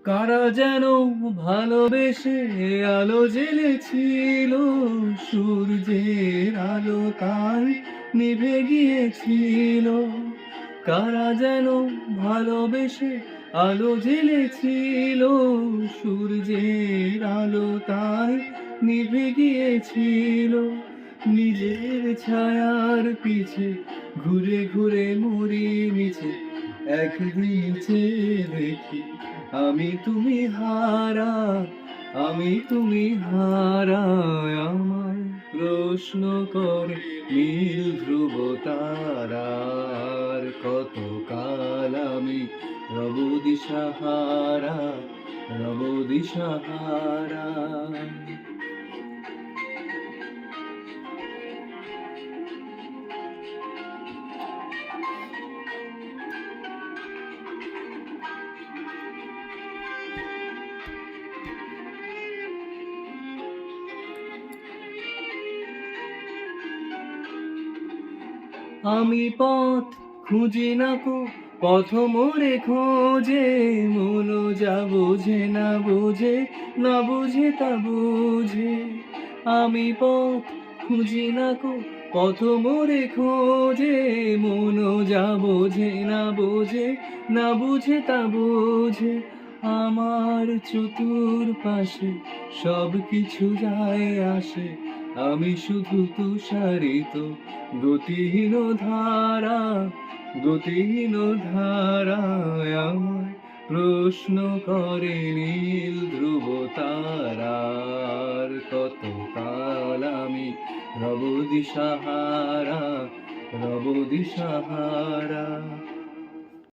কারা যেন ভালোবেসে আলো জ্বেলেছিল, সূর্যের আলো তাই নিভে গিয়েছিল। কারা যেন ভালোবেসে আলো জ্বেলেছিল, সূর্যের আলো তাই নিভে গিয়েছিল। নিজের ছায়ার পিছে ঘুরে ঘুরে মরি মিছে, একদিন চেয়ে দেখি আমি তুমি হারা, আমি তুমি হারা। আমার প্রশ্ন করে নীল ধ্রুব তারার, কত কাল আমি রব দিশাহারা, রব দিশাহারা। আমি পথ খুঁজি না কো, পথ মোরে খোঁজে, মন যা বোঝে না বোঝে, না বুঝে তা বুঝে। আমি পথ খুঁজি না কো, পথ মোরে খোঁজে, মন যা বোঝে না বোঝে, না বুঝে তা বুঝে। আমার চতুর্পাশে সব কিছু যায় আসে, আমি শুধু তুষারিত গতিহীন ধারা, গতিহীন ধারায়। আমায় প্রশ্ন করে নীল ধ্রুব তারার, কত কাল আমি রব দিশাহারা, রব দিশাহারা।